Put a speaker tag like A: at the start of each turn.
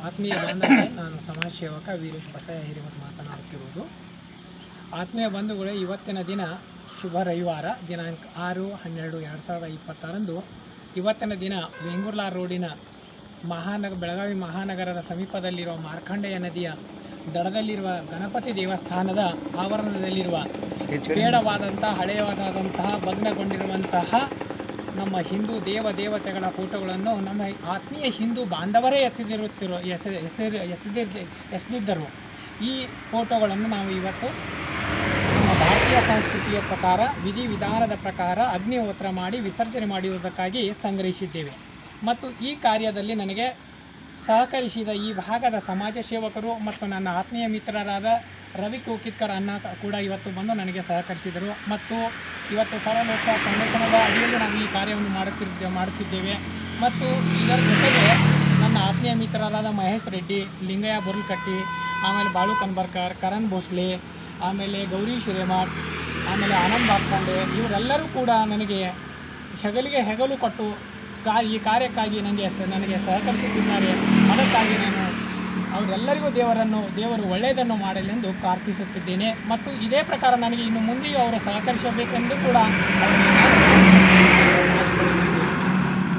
A: ಆತ್ಮೀಯ ಬಾಂಧವರೇ, ನಾನು ಸಮಾಜ ಸೇವಕ ವೀರೇಶ್ ಬಸಯ್ಯ ಹಿರೇಮಠ ಮಾತನಾಡುತ್ತಿರುವುದು. ಆತ್ಮೀಯ ಬಂಧುಗಳೇ, ಇವತ್ತಿನ ದಿನ ಶುಭ ರವಿವಾರ ದಿನಾಂಕ 6/12/2026 ಇವತ್ತಿನ ದಿನ ವೆಂಗುರ್ಲಾ ರೋಡಿನ ಬೆಳಗಾವಿ ಮಹಾನಗರದ ಸಮೀಪದಲ್ಲಿರುವ ಮಾರ್ಕಂಡೇಯ ನದಿಯ ದಡದಲ್ಲಿರುವ ಗಣಪತಿ ದೇವಸ್ಥಾನದ ಆವರಣದಲ್ಲಿರುವ ಬೇಡವಾದಂತಹ ಹಳೆಯದಾದಂತಹ ಭಗ್ನಗೊಂಡಿರುವಂತಹ ನಮ್ಮ ಹಿಂದೂ ದೇವತೆಗಳ ಫೋಟೋಗಳನ್ನು ನಮ್ಮ ಆತ್ಮೀಯ ಹಿಂದೂ ಬಾಂಧವರೇ ಎಸೆದಿದ್ದರು. ಈ ಫೋಟೋಗಳನ್ನು ನಾವು ಇವತ್ತು ನಮ್ಮ ಭಾರತೀಯ ಸಂಸ್ಕೃತಿಯ ಪ್ರಕಾರ ವಿಧಿವಿಧಾನದ ಪ್ರಕಾರ ಅಗ್ನಿಹೋತ್ರ ಮಾಡಿ ವಿಸರ್ಜನೆ ಮಾಡಿರುವುದಕ್ಕಾಗಿ ಸಂಗ್ರಹಿಸಿದ್ದೇವೆ. ಮತ್ತು ಈ ಕಾರ್ಯದಲ್ಲಿ ನನಗೆ ಸಹಕರಿಸಿದ ಈ ಭಾಗದ ಸಮಾಜ ಸೇವಕರು ಮತ್ತು ನನ್ನ ಆತ್ಮೀಯ ಮಿತ್ರರಾದ ರವಿ ಕೋಕಿತ್ಕರ್ ಅಣ್ಣ ಕೂಡ ಇವತ್ತು ಬಂದು ನನಗೆ ಸಹಕರಿಸಿದರು. ಮತ್ತು ಇವತ್ತು ಸರ್ವಮೋಕ್ಷ ಫೌಂಡೇಶನದ ಅಡಿಯಲ್ಲಿ ನಾವು ಈ ಕಾರ್ಯವನ್ನು ಮಾಡುತ್ತಿದ್ದೇವೆ. ಮತ್ತು ಇದರ ಜೊತೆಗೆ ನನ್ನ ಆತ್ಮೀಯ ಮಿತ್ರರಾದ ಮಹೇಶ್ ರೆಡ್ಡಿ, ಲಿಂಗಯ್ಯ ಬುರ್ಲ್ಕಟ್ಟಿ, ಆಮೇಲೆ ಬಾಳು ಕನ್ಬರ್ಕರ್, ಕರಣ್ ಭೋಸ್ಲೆ, ಆಮೇಲೆ ಗೌರೀಶ್ ಹಿರೇಮಠ್, ಆಮೇಲೆ ಆನಂದ್ ಬಾತ್ಕಂಡೆ, ಇವರೆಲ್ಲರೂ ಕೂಡ ನನಗೆ ಹೆಗಲಿಗೆ ಹೆಗಲು ಕೊಟ್ಟು ಈ ಕಾರ್ಯಕ್ಕಾಗಿ ನನಗೆ ಸಹಕರಿಸುತ್ತಿದ್ದಾರೆ. ಅದಕ್ಕಾಗಿ ನಾನು ಅವರೆಲ್ಲರಿಗೂ ದೇವರು ಒಳ್ಳೆಯದನ್ನು ಮಾಡಲೆಂದು ಪ್ರಾರ್ಥಿಸುತ್ತಿದ್ದೇನೆ. ಮತ್ತು ಇದೇ ಪ್ರಕಾರ ನನಗೆ ಇನ್ನು ಮುಂದೆಯೂ ಅವರು ಸಹಕರಿಸಬೇಕೆಂದು ಕೂಡ